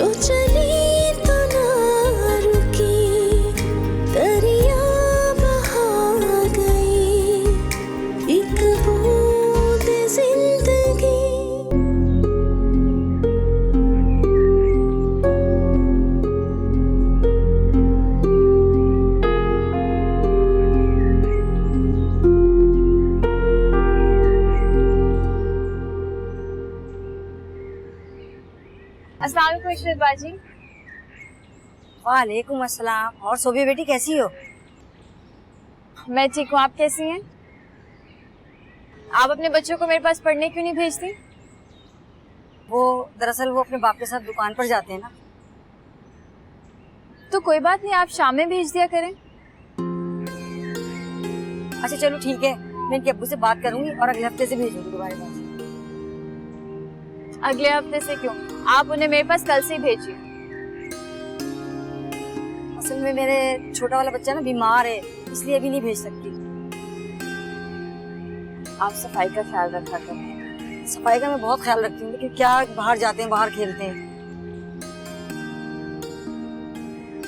जो चली तो ना रुकी, दरिया बहा गई एक बूंद जिंदगी। अस्सलाम वालेकुम इशरत बाजी। वालेकुम अस्सलाम। और सोबिया बेटी कैसी हो? मैं ठीक हूँ, आप कैसी हैं? आप अपने बच्चों को मेरे पास पढ़ने क्यों नहीं भेजती? वो दरअसल वो अपने बाप के साथ दुकान पर जाते हैं ना। तो कोई बात नहीं, आप शाम में भेज दिया करें। अच्छा चलो ठीक है, मैं इनके अब्बू से बात करूंगी और अगले हफ्ते से भेजूंगी तुम्हारे पास। अगले हफ्ते से क्यों? आप उन्हें मेरे पास कल से ही भेजिए। असल में मेरे छोटा वाला बच्चा ना बीमार है, इसलिए अभी नहीं भेज सकती। आप सफाई का ख्याल रखा करें। सफाई का मैं बहुत ख्याल रखती हूँ, लेकिन क्या बाहर जाते हैं, बाहर खेलते हैं।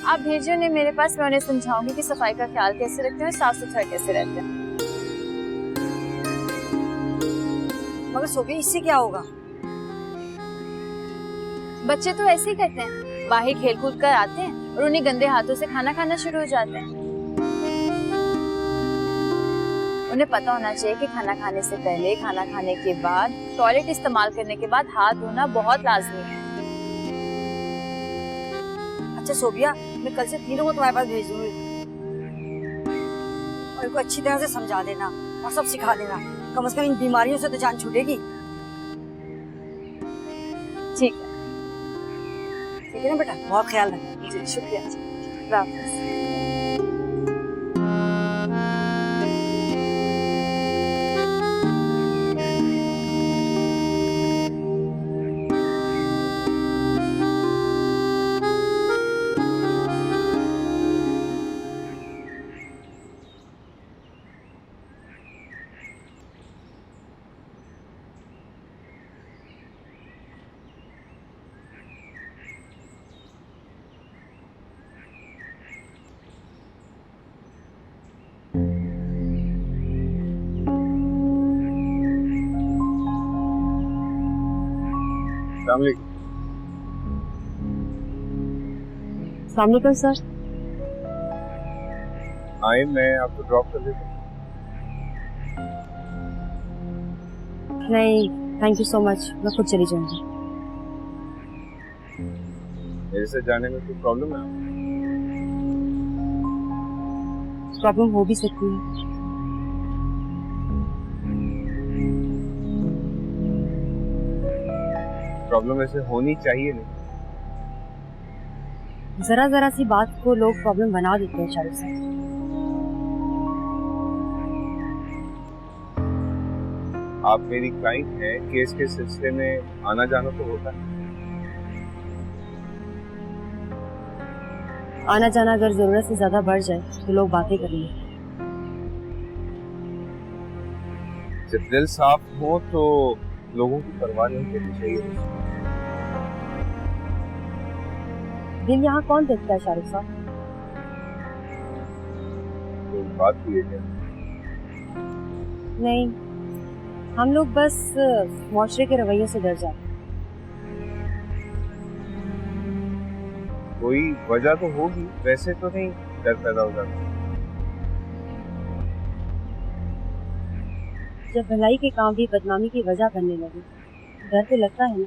आप भेजिए उन्हें मेरे पास, मैं उन्हें समझाऊंगी कि सफाई का ख्याल कैसे रखते हैं, साफ सुथरा कैसे रहते हैं। मगर सोबिया इससे क्या होगा? बच्चे तो ऐसे ही करते हैं, बाहर खेल कूद कर आते हैं और उन्हें गंदे हाथों से खाना खाना शुरू हो जाते हैं। उन्हें पता होना चाहिए कि खाना खाने से पहले, खाना खाने के बाद, टॉयलेट इस्तेमाल करने के बाद हाथ धोना बहुत लाजमी है। अच्छा सोबिया, मैं कल से तीनों को तुम्हारे पास भेज दूंगी और इनको अच्छी तरह से समझा देना और सब सिखा देना। कम से कम इन बीमारियों से तो जान छूटेगी। ठीक है। ठीक है ना बेटा, बहुत ख्याल रखना। जी शुक्रिया। अल्लाह हाफ़िज़। अस्सलाम वालेकुम सर। आए, मैं आपको ड्रॉप कर देता हूँ। नहीं थैंक यू सो मच, मैं खुद चली जाऊंगी। मेरे से जाने में कोई प्रॉब्लम है? प्रॉब्लम हो भी सकती है। प्रॉब्लम ऐसे होनी चाहिए नहीं। जरा जरा सी बात को लोग प्रॉब्लम बना देते हैं शाहरुख साहब। आप मेरी क्लाइंट हैं, केस के सिलसिले में आना जाना तो होता है। आना जाना अगर जरूरत से ज्यादा बढ़ जाए तो लोग बातें करेंगे। जब दिल साफ हो तो लोगों की परवाह नहीं करनी चाहिए। दिल यहाँ कौन देखता है शाहरुख साहब? तो बात हुई है क्या? नहीं, हम लोग बस मुआशरे के रवैये से डर जाते हैं। कोई वजह तो होगी, वैसे तो नहीं डर पैदा हो जाता। जब भलाई के काम भी बदनामी की वजह बनने लगे, डर तो लगता है ना।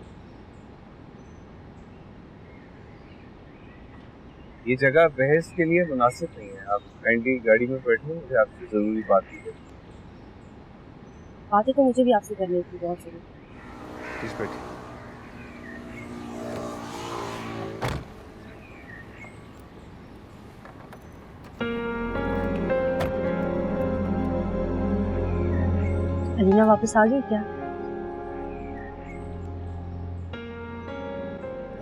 ये जगह बहस के लिए मुनासिब नहीं है। आप काइंडली गाड़ी में बैठे, मुझे आपसे जरूरी बात की है। बातें तो मुझे भी आपसे करने की बहुत जरूरत है। प्लीज बैठिए। अलीना वापस आ गई क्या?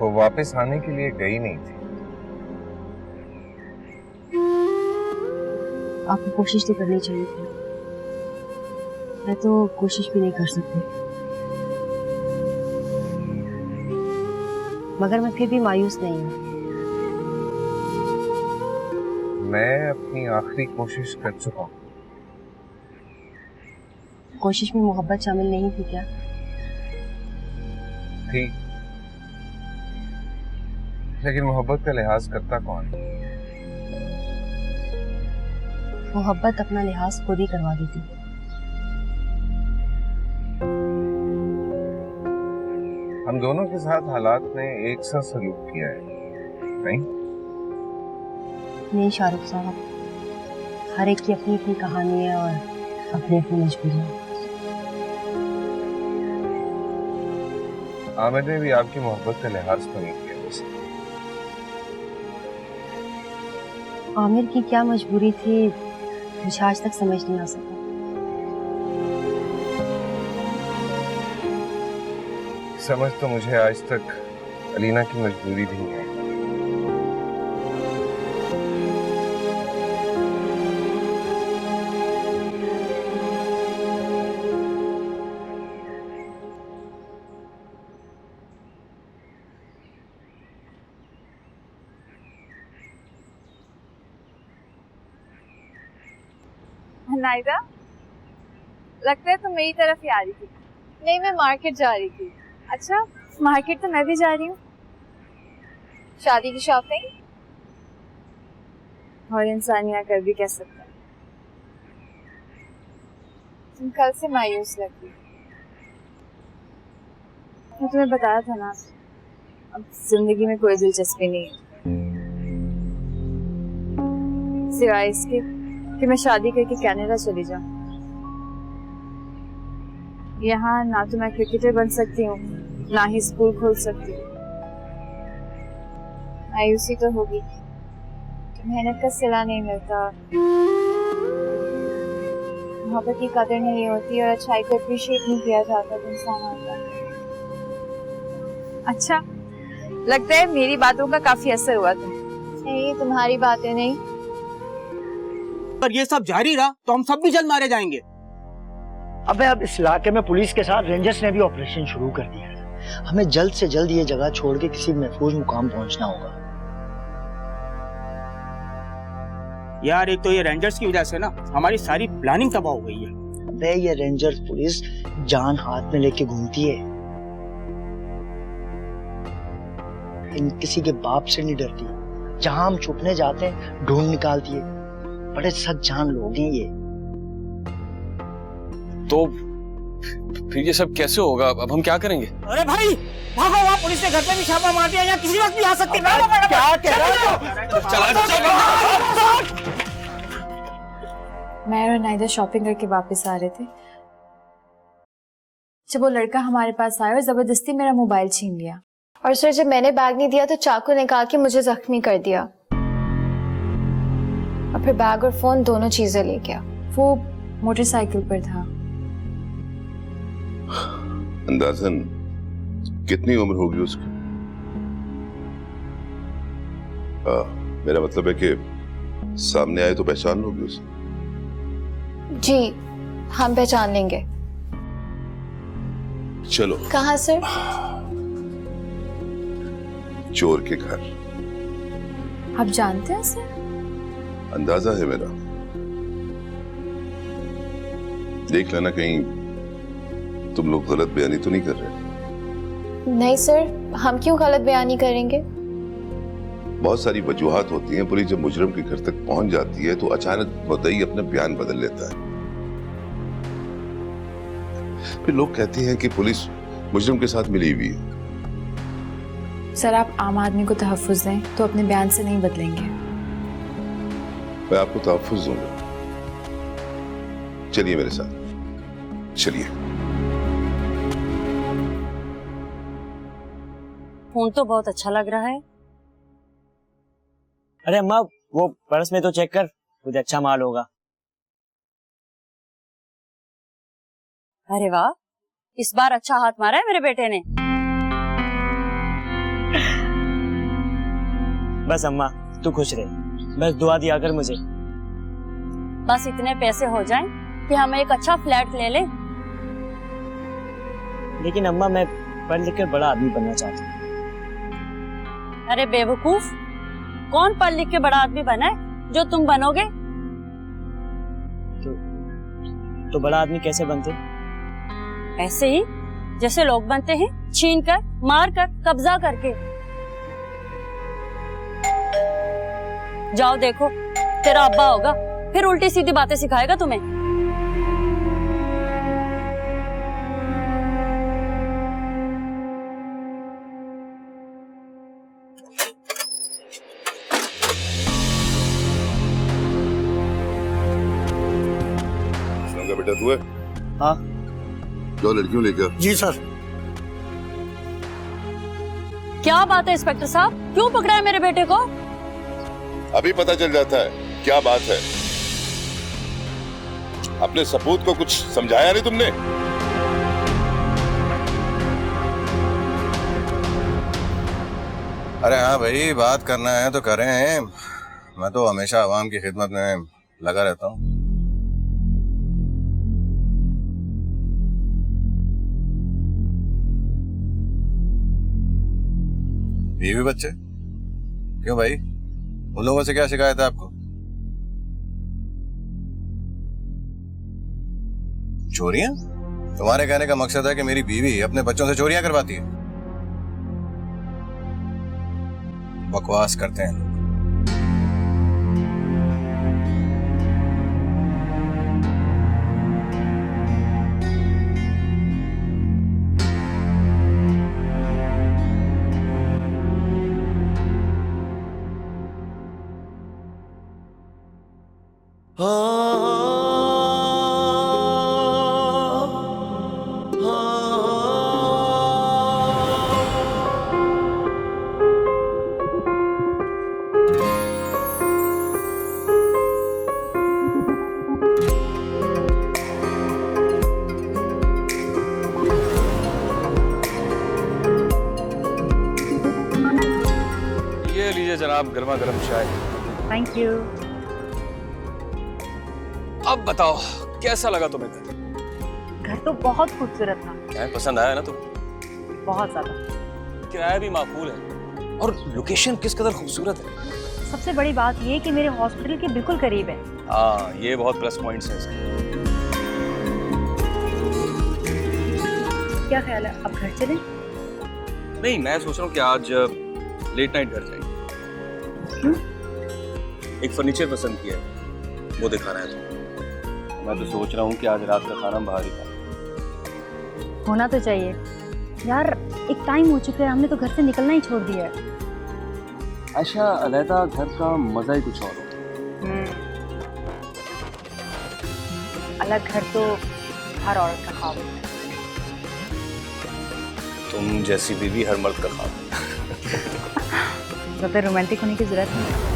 वो वापस आने के लिए गई नहीं थी। आपको कोशिश तो करनी चाहिए थी। मैं तो कोशिश भी नहीं कर सकती। मगर मैं फिर भी मायूस नहीं हूँ। मैं अपनी आखिरी कोशिश कर चुका हूँ। कोशिश में मोहब्बत शामिल नहीं थी क्या? थी, लेकिन मोहब्बत का लिहाज करता कौन? मोहब्बत अपना लिहाज खुद ही करवा देती है। हम दोनों के साथ हालात ने एक सा सलूक किया है, नहीं? नहीं शाहरुख साहब, हर एक की अपनी अपनी कहानी है और अपनी अपनी मजबूरियां। आमिर ने भी आपकी मोहब्बत का लिहाज तो नहीं किया वैसे। आमिर की क्या मजबूरी थी मुझे आज तक समझ नहीं आ सका। समझ तो मुझे आज तक अलीना की मजबूरी भी है। नायदा, लगता है तुम मेरी तरफ ही आ रही थी। नहीं, मैं मार्केट जा रही थी। अच्छा, मार्केट तो मैं भी जा रही हूँ। शादी की शॉपिंग? और इंसान यहाँ कर भी क्या सकता है। तुम कल से मायूस लग रही। मैं तुम्हें बताया था ना, अब जिंदगी में कोई दिलचस्पी नहीं है सिवाय इसके कि मैं शादी करके कनाडा चली जाऊं। यहाँ ना तो मैं क्रिकेटर बन सकती हूँ, ना ही स्कूल खोल सकती हूँ। मायूसी तो होगी, मेहनत का सिला नहीं मिलता, मोहब्बत की कदर नहीं होती और अच्छाई को अप्रिशिएट नहीं किया जाता तो इंसान होता। अच्छा, लगता है मेरी बातों का काफी असर हुआ था। नहीं, तुम्हारी बातें नहीं। अगर ये सब जारी रहा तो हम सब भी जल्द मारे जाएंगे। अबे अब इस इलाके में पुलिस के साथ रेंजर्स ने भी ऑपरेशन शुरू कर दिया है। हमें जल्द से जल्द ये जगह छोड़ के किसी महफूज मुकाम पहुंचना होगा। यार, एक तो ये रेंजर्स की वजह से ना हमारी सारी प्लानिंग तबाह हो गई है। अबे ये रेंजर्स पुलिस जान हाथ में लेके घूमती है, इन किसी के बाप से नहीं डरती। जहां हम छुपने जाते हैं ढूंढ निकालती है। बड़े सच जान लोग हैं ये। तो फिर ये सब कैसे होगा? अब हम क्या करेंगे? अरे भाई भागो, वहाँ पुलिस ने घर पे भी छापा मार दिया, यहाँ किसी वक्त भी आ सकती है। क्या कह रहे हो? मैं और नायदा शॉपिंग करके वापस आ रहे थे जब वो लड़का हमारे पास आया और जबरदस्ती मेरा मोबाइल छीन लिया। और सर, जब मैंने बैग नहीं दिया तो चाकू निकाल के मुझे जख्मी कर दिया और फिर बैग और फोन दोनों चीजें ले गया। वो मोटरसाइकिल पर था। अंदाजन कितनी उम्र होगी उसकी? मेरा मतलब है कि सामने आए तो पहचान लोगे उसे? जी, हम पहचान लेंगे। चलो। कहाँ सर? चोर के घर। आप जानते हैं सर? अंदाजा है मेरा। देख लेना कहीं तुम लोग गलत बयानी तो नहीं कर रहे। नहीं सर, हम क्यों गलत बयानी करेंगे? बहुत सारी वजूहात होती हैं। पुलिस जब मुजरिम के घर तक पहुंच जाती है तो अचानक मुद्दई अपना बयान बदल लेता है। फिर लोग कहते हैं कि पुलिस मुजरिम के साथ मिली हुई है। सर, आप आम आदमी को तहफ्फुज दें तो अपने बयान से नहीं बदलेंगे। मैं आपको तहफ्फुज दूंगा। चलिए मेरे साथ, चलिए। फोन तो बहुत अच्छा लग रहा है। अरे अम्मा, वो पर्स में तो चेक कर, कुछ अच्छा माल होगा। अरे वाह, इस बार अच्छा हाथ मारा है मेरे बेटे ने। बस अम्मा, तू खुश रहे, बस दुआ दिया कर मुझे। बस इतने पैसे हो जाएं कि हम एक अच्छा फ्लैट ले लें। लेकिन अम्मा, मैं पढ़ लिख कर बड़ा आदमी बनना चाहती हूँ। अरे बेवकूफ, कौन पढ़ लिख के बड़ा आदमी बना है जो तुम बनोगे? तो बड़ा आदमी कैसे बनते? ऐसे ही जैसे लोग बनते हैं, छीन कर, मार कर, कब्जा करके। जाओ देखो, तेरा अब्बा होगा, फिर उल्टी सीधी बातें सिखाएगा तुम्हें। बेटा तू है? हाँ। जो लड़कियों लेकर। जी सर। क्या बात है इंस्पेक्टर साहब, क्यों पकड़ा है मेरे बेटे को? अभी पता चल जाता है क्या बात है। अपने सपूत को कुछ समझाया नहीं तुमने? अरे हाँ भाई, बात करना है तो करें। मैं तो हमेशा आवाम की खिदमत में लगा रहता हूँ। बीवी बच्चे? क्यों भाई, उन लोगों से क्या शिकायत है आपको? चोरियां? तुम्हारे कहने का मकसद है कि मेरी बीवी अपने बच्चों से चोरियां करवाती है? बकवास करते हैं लोग। ये लीजिए जनाब, गर्मा गर्म चाय। Thank you. अब बताओ, कैसा लगा तुम्हें घर? घर तो बहुत खूबसूरत था। क्या पसंद आया ना तुम्हें? बहुत ज्यादा। किराया भी माकूल है और लोकेशन किस कदर खूबसूरत है। सबसे बड़ी बात ये कि मेरे हॉस्पिटल के बिल्कुल करीब है। हाँ, ये बहुत प्लस पॉइंट्स हैं इसके। क्या ख्याल है, अब घर चलें? नहीं, मैं सोच रहा हूँ कि आज लेट नाइट घर जाएंगे। क्यों? एक फर्नीचर पसंद किया है, वो दिखाना है तुम्हें। मैं तो सोच रहा हूँ कि आज रात का खाना बाहर ही खाएं। होना तो चाहिए यार, एक टाइम हो चुका है, हमने तो घर से निकलना ही छोड़ दिया है। अच्छा, अलहदा घर का मजा ही कुछ और होता है। अलग घर तो हर औरत का ख्वाब होता है। तुम जैसी बीवी हर मर्द का ख्वाब। तो फिर रोमांटिक होने की जरूरत नहीं।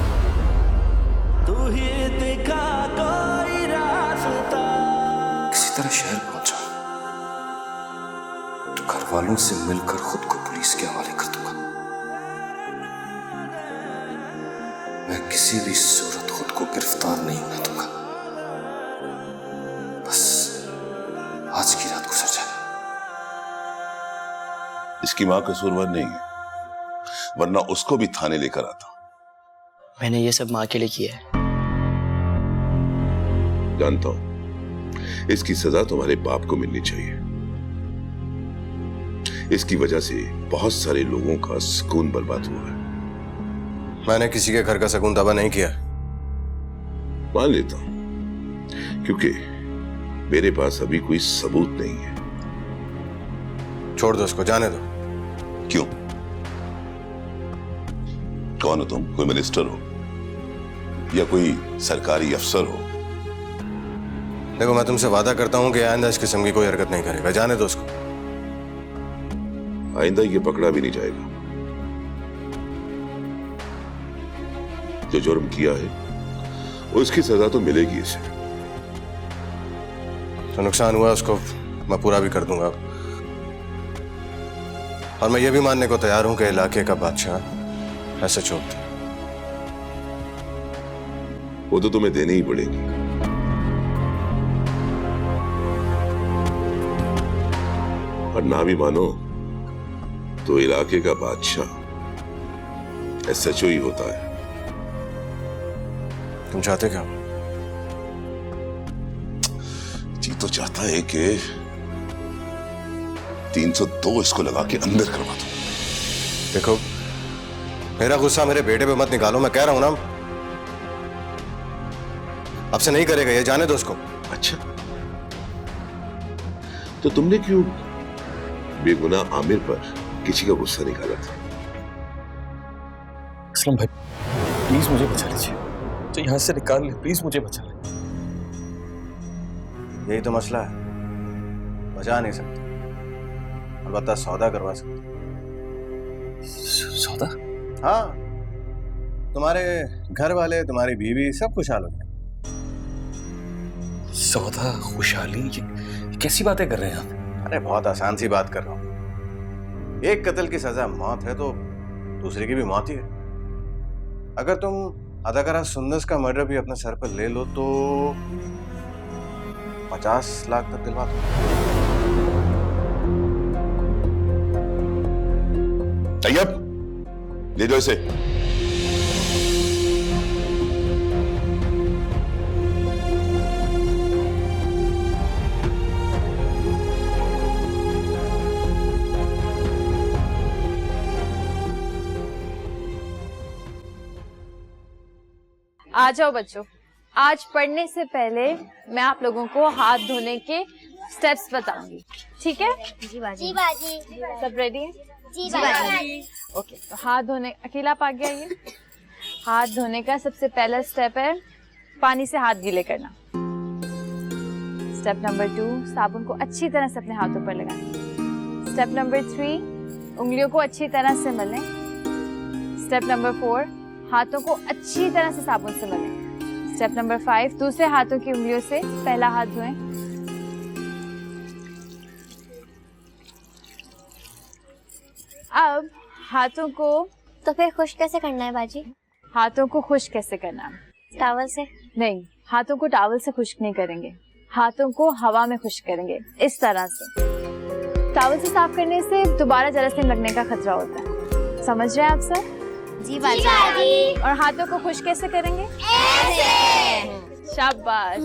किसी तरह शहर पहुंचा तो घर वालों से मिलकर खुद को पुलिस के हवाले कर दूंगा। मैं किसी भी सूरत खुद को गिरफ्तार नहीं होने दूंगा। बस आज की रात गुजर जाए। इसकी मां कसूरवार नहीं है, वरना उसको भी थाने लेकर आता। मैंने ये सब माँ के लिए किया है। जानता हूं, इसकी सजा तुम्हारे बाप को मिलनी चाहिए। इसकी वजह से बहुत सारे लोगों का सुकून बर्बाद हुआ है। मैंने किसी के घर का सुकून तबाह नहीं किया। मान लेता हूं, क्योंकि मेरे पास अभी कोई सबूत नहीं है। छोड़ दो उसको, जाने दो। क्यों? कौन हो तुम? कोई मिनिस्टर हो या कोई सरकारी अफसर हो? देखो, मैं तुमसे वादा करता हूं कि आइंदा इस किस्म की कोई हरकत नहीं करेगा। जाने दो उसको। आइंदा ये पकड़ा भी नहीं जाएगा। जो जुर्म किया है उसकी सजा तो मिलेगी इसे। जो नुकसान हुआ उसको मैं पूरा भी कर दूंगा। और मैं ये भी मानने को तैयार हूं कि इलाके का बादशाह ऐसे चोट है। वो तो तुम्हें देनी ही पड़ेगी। और ना भी मानो तो इलाके का बादशाह SHO ही होता है। तुम चाहते क्या? जी तो चाहता है कि 302 इसको लगा के अंदर करवा दो। देखो, मेरा गुस्सा मेरे बेटे पे मत निकालो, मैं कह रहा हूं ना, अब से नहीं करेगा ये, जाने दो उसको। अच्छा, तो तुमने क्यों बेगुनाह आमिर पर किसी का गुस्सा निकाला था? असलम भाई, प्लीज मुझे बचा लीजिए, तो यहाँ से निकाल ले, प्लीज मुझे बचा ले। यही तो मसला है, बचा नहीं सकते, अलबत्ता सौदा करवा सकते। सौदा? हाँ, तुम्हारे घर वाले, तुम्हारी बीवी सब खुशहाल हो गए। सौदा, खुशहाली, ये कैसी बातें कर रहे हैं आप? अरे बहुत आसान सी बात कर रहा हूं। एक कत्ल की सजा मौत है तो दूसरे की भी मौत ही है। अगर तुम अदाकारा सुंदस का मर्डर भी अपने सर पर ले लो तो 50 लाख तक दिलवा दो। तैयब, ले दो इसे। आ जाओ बच्चों, आज पढ़ने से पहले मैं आप लोगों को हाथ धोने के स्टेप्स बताऊंगी, ठीक है? जी बाजी। सब रेडी है? जी बाजी। ओके, तो हाथ धोने, अकेला आप आ गया। ये हाथ धोने का सबसे पहला स्टेप है पानी से हाथ गीले करना। स्टेप नंबर 2, साबुन को अच्छी तरह से अपने हाथों पर लगाएं। स्टेप नंबर 3, उंगलियों को अच्छी तरह से मलें। स्टेप नंबर 4, हाथों को अच्छी तरह से साबुन से मलें। स्टेप नंबर 5, दूसरे हाथों की उंगलियों से पहला हाथ धोएं। अब हाथों को, तो फिर खुश कैसे करना है बाजी? हाथों को खुश्क कैसे करना है? टॉवल से? नहीं, हाथों को टॉवल से खुश्क नहीं करेंगे, हाथों को हवा में खुश्क करेंगे, इस तरह से। टॉवल से साफ करने से दोबारा जरासीम लगने का खतरा होता है, समझ रहे हैं आप सब? जी बाजी। और हाथों को खुश्क कैसे करेंगे? ऐसे। शाबाश।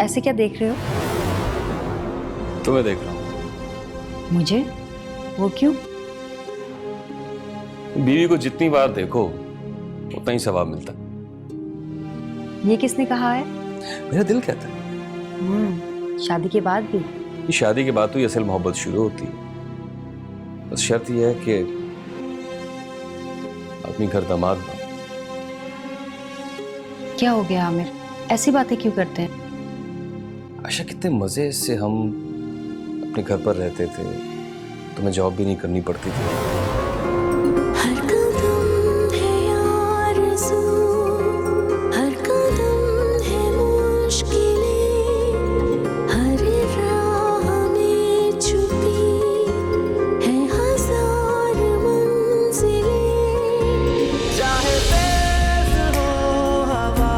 ऐसे क्या देख रहे हो? तुम्हें देख रहा हूँ। मुझे? वो क्यों? बीवी को जितनी बार देखो उतना ही सवाब मिलता। ये किसने कहा है? मेरा दिल कहता है। शादी के बाद भी? ये शादी के बाद तो ये असल मोहब्बत शुरू होती है, बस शर्त यह है कि अपनी घर दामाद बनो। क्या हो गया आमिर, ऐसी बातें क्यों करते हैं? आशा, कितने मजे से हम अपने घर पर रहते थे, तुम्हें जॉब भी नहीं करनी पड़ती थी। हर कदम है आरज़ू, हर कदम है मुश्किलें, हर राह में छुपी है हजार मंजिलें। चाहे तेज हो हवा,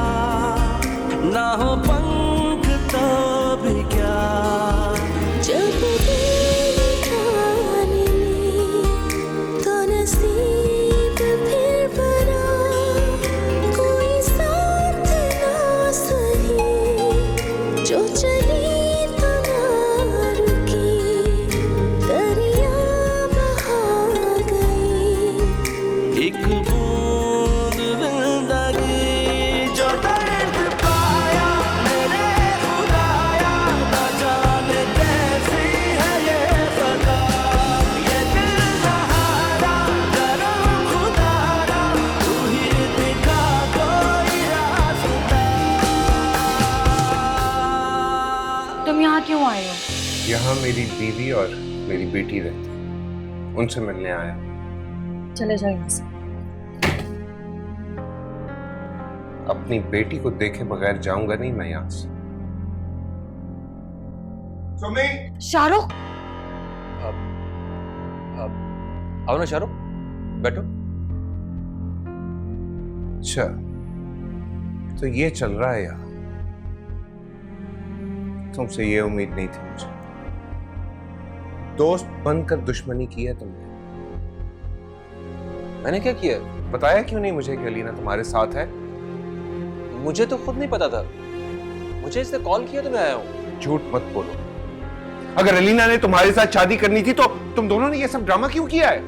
ना हो पंख तो भी क्या, जब दिल ठाने तो नसीब फिर बना, कोई साथ ना सही, जो चली तो ना रुकी, दरिया बहा गई। एक बूंद जिंदगी जो दर्द पाया मेरे खुदाया, न जाने कैसी है ये सदा, ये दिल सहारा करम खुदारा, तू ही दिखा कोई रास्ता। तुम यहाँ क्यों आए हो? यहाँ मेरी बीवी और मेरी बेटी रहती, उनसे मिलने आया। चले जाओ यहाँ से। अपनी बेटी को देखे बगैर जाऊंगा नहीं मैं यहाँ से। शाहरुख, आओ ना शाहरुख, बैठो। अच्छा, तो ये चल रहा है यार। तुमसे ये उम्मीद नहीं थी मुझे। दोस्त बनकर दुश्मनी की है तुमने। मैंने क्या किया? बताया क्यों नहीं मुझे कि अलीना तुम्हारे साथ है? मुझे तो खुद नहीं पता था, मुझे इसने कॉल किया तो मैं आया हूँ। झूठ मत बोलो। अगर अलीना ने तुम्हारे साथ शादी करनी थी तो तुम दोनों ने ये सब ड्रामा क्यों किया है?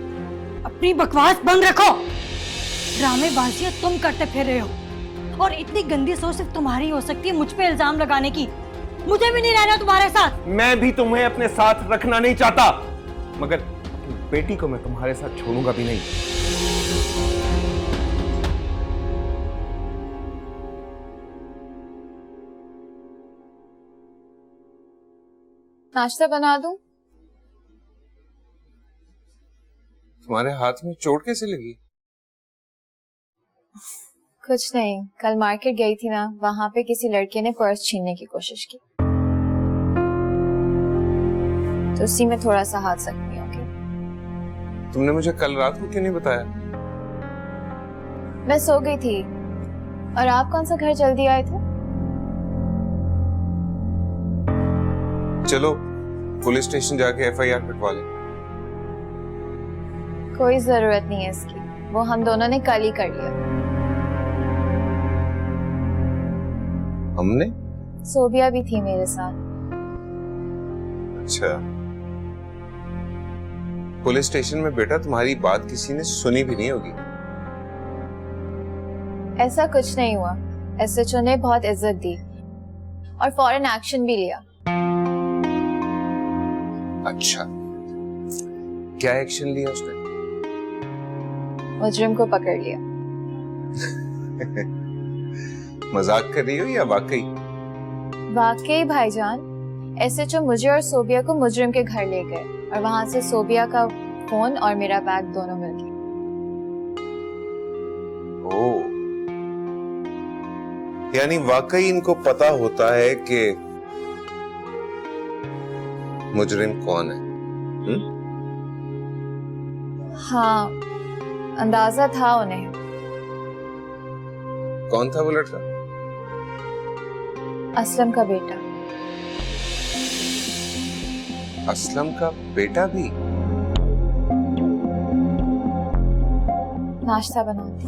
अपनी बकवास बंद रखो। ड्रामेबाजी तुम करते फिर रहे हो और इतनी गंदी सोच सिर्फ तुम्हारी हो सकती है मुझ पे इल्जाम लगाने की। मुझे भी नहीं रहना तुम्हारे साथ। मैं भी तुम्हें अपने साथ रखना नहीं चाहता, मगर बेटी को मैं तुम्हारे साथ छोड़ूंगा भी नहीं। नाश्ता बना दूं? तुम्हारे हाथ में चोट कैसे लगी? कुछ नहीं, कल मार्केट गई थी ना, वहां पे किसी लड़के ने पर्स छीनने की कोशिश की, तो उसी में थोड़ा सा हाथ जख्मी हो गया। तुमने मुझे कल रात को क्यों नहीं बताया? मैं सो गई थी। और आप कौन सा घर जल्दी आए थे? चलो पुलिस स्टेशन जाके FIR कटवा ले। कोई जरूरत नहीं है इसकी, वो हम दोनों ने कल ही कर लिया। हमने? सोबिया भी थी मेरे साथ। अच्छा, पुलिस स्टेशन में बेटा तुम्हारी बात किसी ने सुनी भी नहीं होगी। ऐसा कुछ नहीं हुआ। SHO ने बहुत इज्जत दी और फौरन एक्शन भी लिया। अच्छा, क्या एक्शन लिया उसने? मुजरिम को पकड़ लिया। मजाक कर रही हो या वाकई? वाकई भाईजान, SHO मुझे और सोबिया को मुजरिम के घर ले गए और वहां से सोबिया का फोन और मेरा बैग दोनों मिल गए। ओह, यानी वाकई इनको पता होता है कि मुजरिम कौन है? हाँ, अंदाजा था उन्हें। कौन था वो लड़का? असलम का बेटा। असलम का बेटा भी? नाश्ता बनाती।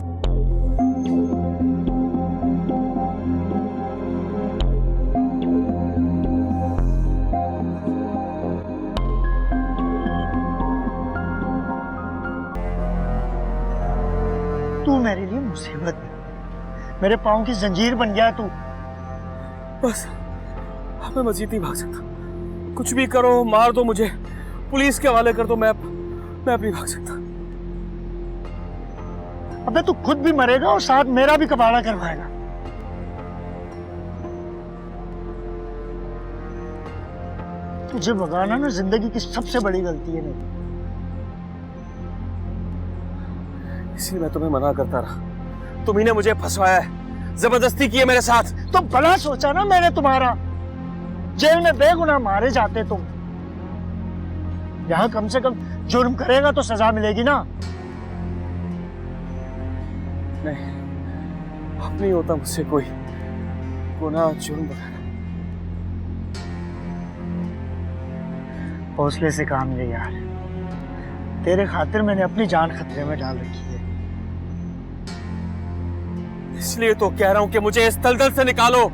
तू मेरे लिए मुसीबत है, मेरे पाँव की जंजीर बन गया तू। बस मैं मजीद नहीं भाग सकता। कुछ भी करो, मार दो मुझे, पुलिस के हवाले कर दो, मैं अब नहीं भाग सकता। अबे तू खुद भी मरेगा और साथ मेरा भी कबाड़ा करवाएगा। तुझे भगाना ना जिंदगी की सबसे बड़ी गलती है मेरी। इसलिए मैं तुम्हें मना करता रहा। तुम्ही ने मुझे फंसवाया है, जबरदस्ती की है मेरे साथ। तो भला सोचा ना मैंने तुम्हारा। जेल में बेगुनाह मारे जाते तुम, यहाँ कम से कम जुर्म करेगा तो सजा मिलेगी ना। नहीं, अब नहीं होता मुझसे कोई गुनाह जुर्म वगैरह। हौसले से काम ले यार, तेरे खातिर मैंने अपनी जान खतरे में डाल रखी है। इसलिए तो कह रहा हूं कि मुझे इस दलदल से निकालो।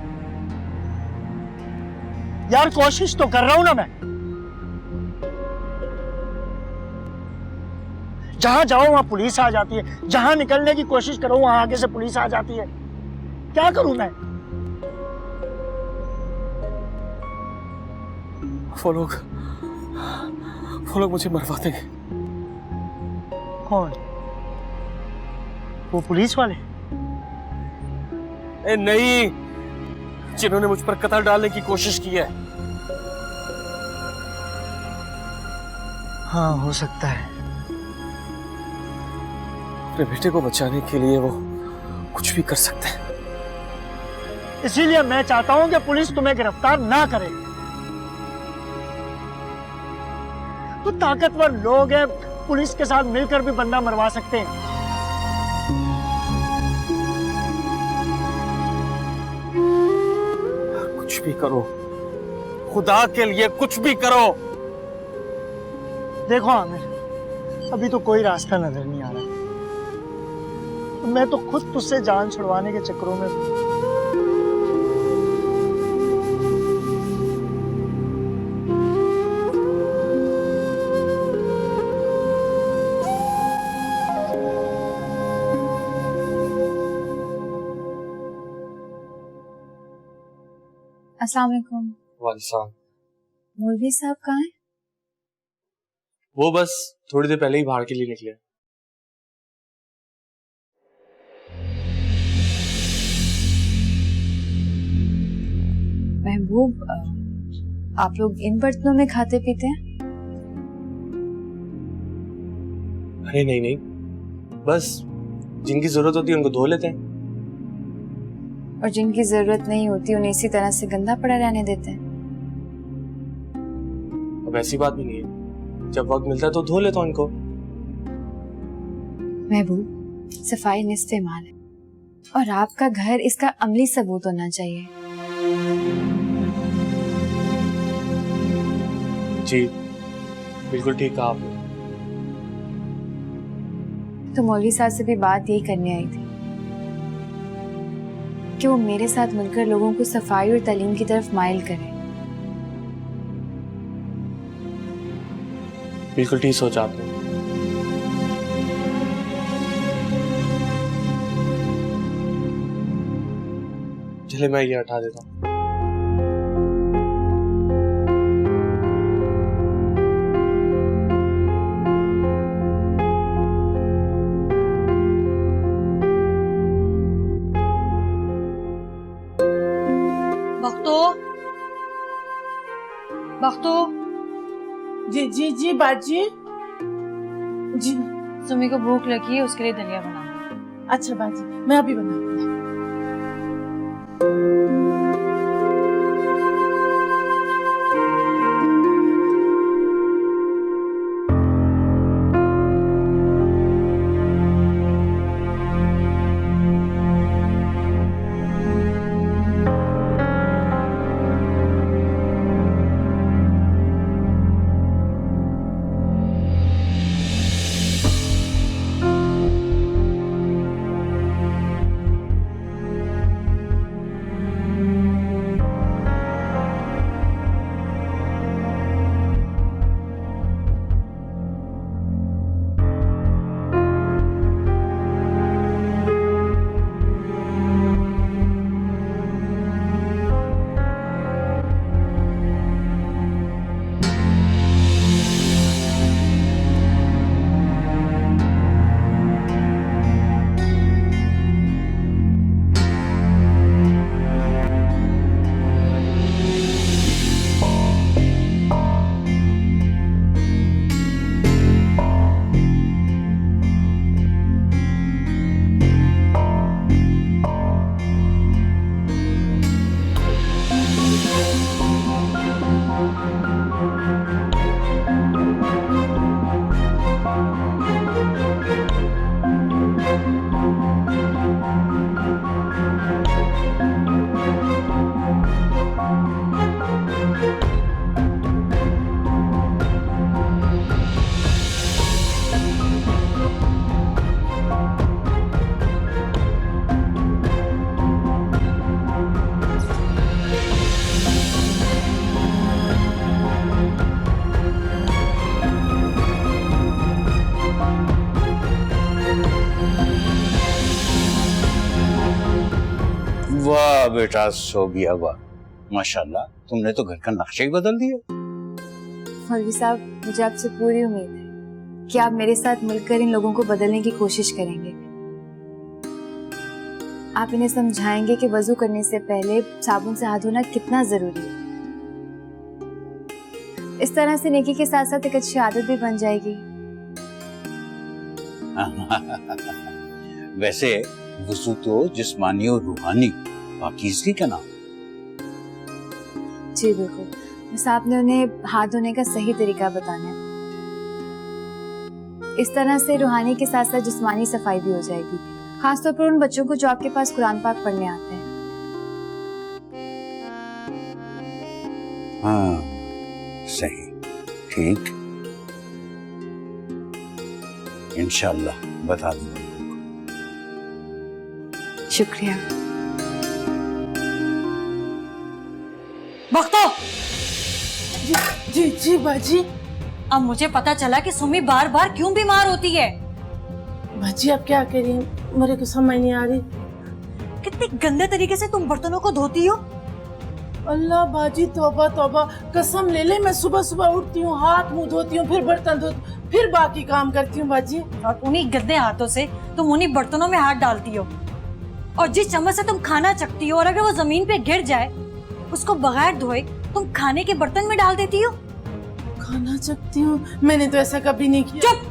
यार कोशिश तो कर रहा हूं ना मैं। जहां जाओ वहां पुलिस आ जाती है, जहां निकलने की कोशिश करो वहां आगे से पुलिस आ जाती है। क्या करूं मैं? वो लोग मुझे मरवा देंगे। कौन? वो पुलिस वाले? नहीं, जिन्होंने मुझ पर कत्ल डालने की कोशिश की है। हाँ, हो सकता है। अपने बेटे को बचाने के लिए वो कुछ भी कर सकते हैं। इसीलिए मैं चाहता हूं कि पुलिस तुम्हें गिरफ्तार ना करे। तो ताकतवर लोग हैं, पुलिस के साथ मिलकर भी बंदा मरवा सकते हैं। कुछ भी करो, खुदा के लिए कुछ भी करो। देखो आमिर, अभी तो कोई रास्ता नजर नहीं आ रहा। मैं तो खुद तुझसे जान छुड़वाने के चक्करों में अस्सलाम वालेकुम। वालेकुम। मौलवी साहब कहाँ हैं? वो बस थोड़ी देर पहले ही बाहर के लिए निकले। महबूब, आप लोग इन बर्तनों में खाते पीते हैं? अरे नहीं नहीं, बस जिनकी जरूरत होती है उनको धो लेते हैं। और जिनकी जरूरत नहीं होती उन्हें इसी तरह से गंदा पड़ा रहने देते हैं। अब ऐसी बात भी नहीं है, जब वक्त मिलता है तो धो लेता हूँ इनको। महबूब, सफाई निस्फ़े ईमान है और आपका घर इसका अमली सबूत होना चाहिए। जी बिल्कुल ठीक कहा आपने। तो मौलवी साहब से भी बात यही करने आई थी कि वो मेरे साथ मिलकर लोगों को सफाई और तालीम की तरफ माइल करें। बिल्कुल ठीक सोचा आपने। चले मैं ये हटा देता हूँ। बख्तो, जी जी जी बाजी जी। सुमी को भूख लगी है, उसके लिए दलिया बना। अच्छा बाजी, मैं अभी बनाती हूँ। वाह बेटा, सोबिया वाह, माशाल्लाह, तुमने तो घर का नक्शा ही बदल दिया। मौलवी साहब, मुझे आपसे पूरी उम्मीद है कि आप मेरे साथ मिलकर इन लोगों को बदलने की कोशिश करेंगे। आप इन्हें समझाएंगे कि वजू करने से पहले साबुन से हाथ धोना कितना जरूरी है। इस तरह से नेकी के साथ साथ एक अच्छी आदत भी बन जाएगी। वैसे वजू तो जिस्मानी और रूहानी पाकीज़गी का नाम। जी बिल्कुल, बस आपने उन्हें हाथ धोने का सही तरीका बताना है। इस तरह से रूहानी के साथ साथ जिस्मानी सफाई भी हो जाएगी, खासतौर पर उन बच्चों को जो आपके पास कुरान पाक पढ़ने आते हैं। हाँ सही, ठीक, इंशाल्लाह बता दूंगा। शुक्रिया। बख्तो, जी जी जी बाजी। अब मुझे पता चला कि सुमी बार बार क्यों बीमार होती है। बाजी अब क्या करें, मेरे को समझ नहीं आ रही। कितने गंदे तरीके से तुम बर्तनों को धोती हो। अल्लाह बाजी, तौबा तौबा, कसम ले ले, मैं सुबह सुबह उठती हूँ, हाथ मुंह धोती हूँ, फिर बर्तन धोती, फिर बाकी काम करती हूँ बाजी। और उन्हीं गंदे हाथों से तुम उन्हीं बर्तनों में हाथ डालती हो, और जिस चम्मच से तुम खाना चखती हो और अगर वो जमीन पे गिर जाए उसको बगैर धोए तुम खाने के बर्तन में डाल देती हो। खाना चखती हूँ? मैंने तो ऐसा कभी नहीं किया। चुप!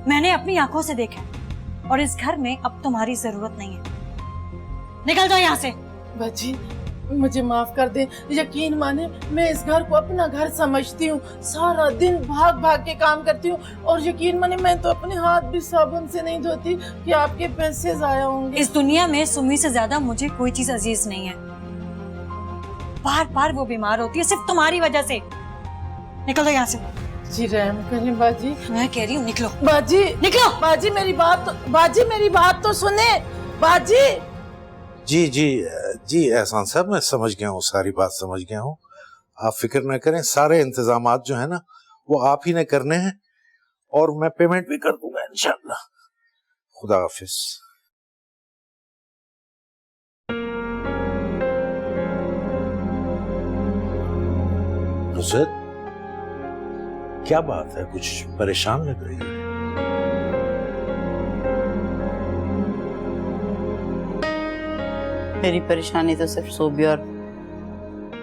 मैंने अपनी आंखों से देखा और इस घर में अब तुम्हारी जरूरत नहीं है। निकल जाओ यहाँ से। बाजी मुझे माफ कर दे, यकीन माने मैं इस घर को अपना घर समझती हूँ, सारा दिन भाग भाग के काम करती हूँ, और यकीन माने मैं तो अपने हाथ भी साबुन से नहीं धोती कि आपके पैसे जाया होंगे। इस दुनिया में सुमी से ज्यादा मुझे कोई चीज अजीज नहीं है। बार बार वो बीमार होती है सिर्फ तुम्हारी वजह से। निकलो यहाँ से। जी रहम करें बाजी। मैं कह रही हूँ निकलो। बाजी निकलो। बाजी मेरी बात तो सुने बाजी। जी जी जी एहसान साहब, मैं समझ गया हूँ, सारी बात समझ गया हूँ। आप फिक्र न करें, सारे इंतजामात जो है ना वो आप ही ने करने हैं, और मैं पेमेंट भी कर दूंगा इंशाल्लाह। खुदा हाफिज। नुसरत, क्या बात है, कुछ परेशान लग रही है? मेरी परेशानी तो सिर्फ सोबिया और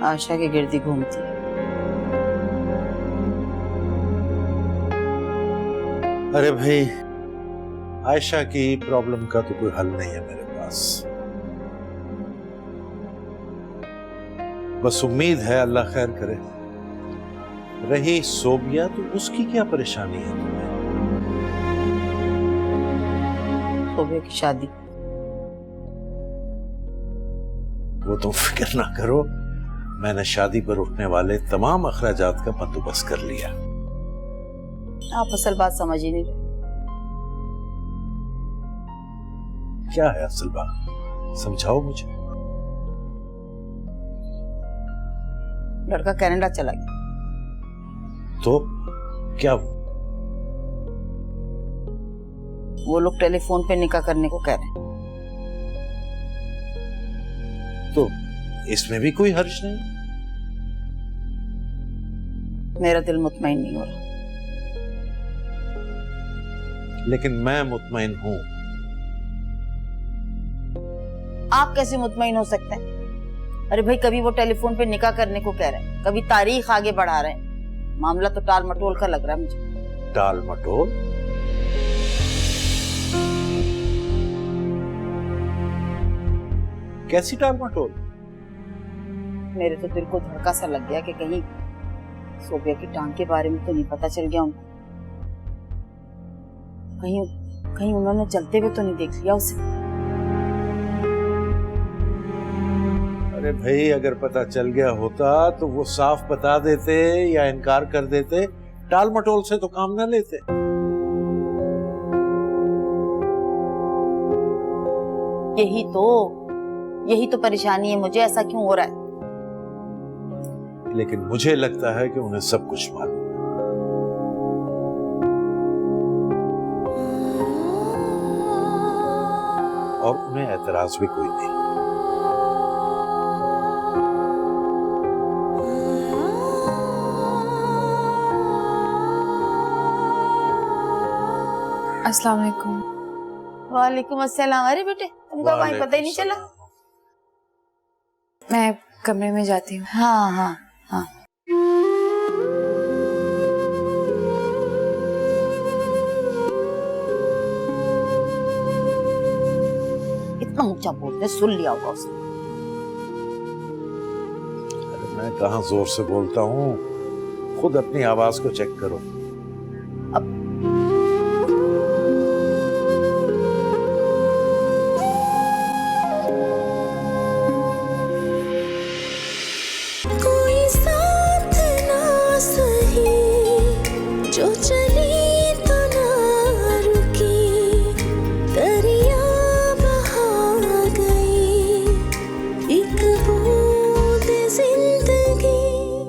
आशा के गिर्द ही घूमती है। अरे भाई, आयशा की प्रॉब्लम का तो कोई हल नहीं है मेरे पास। बस उम्मीद है अल्लाह खैर करे। रही सोबिया, तो उसकी क्या परेशानी है तुम्हें? सोबिया की शादी। वो तुम फिक्र ना करो, मैंने शादी पर उठने वाले तमाम अखराजात का बंदोबस्त कर लिया। आप असल बात समझ ही नहीं रहे। क्या है असल बात, समझाओ मुझे। लड़का कनाडा चला गया। तो क्या वो लोग टेलीफोन पे निकाह करने को कह रहे हैं। तो इसमें भी कोई हर्ज नहीं। मेरा दिल मुतमईन नहीं हो रहा। लेकिन मैं मुतमईन हूं। आप कैसे मुतमईन हो सकते हैं? अरे भाई, कभी वो टेलीफोन पे निकाह करने को कह रहे हैं, कभी तारीख आगे बढ़ा रहे हैं। मामला तो टाल मटोल का लग रहा है मुझे। टाल मटोल? कैसी टाल मटोल? मेरे तो दिल को धड़का सा लग गया कि कहीं सोबिया की टांग के बारे में तो नहीं पता चल गया उनको। कहीं उन्होंने चलते हुए तो नहीं देख लिया उसे। अरे भाई, अगर पता चल गया होता तो वो साफ बता देते या इनकार कर देते। टाल मटोल से तो काम ना लेते। यही तो परेशानी है मुझे। ऐसा क्यों हो रहा है? लेकिन मुझे लगता है कि उन्हें सब कुछ मालूम। और उन्हें एतराज भी कोई नहीं। अस्सलाम वालेकुम। वालेकुम अस्सलाम। अरे बेटे, तुमको वहीं पता ही नहीं चला। मैं कमरे में जाती हूँ। हाँ हाँ हाँ। इतना ऊंचा बोलते, सुन लिया होगा उसने। अरे मैं कहाँ जोर से बोलता हूँ, खुद अपनी आवाज को चेक करो। अब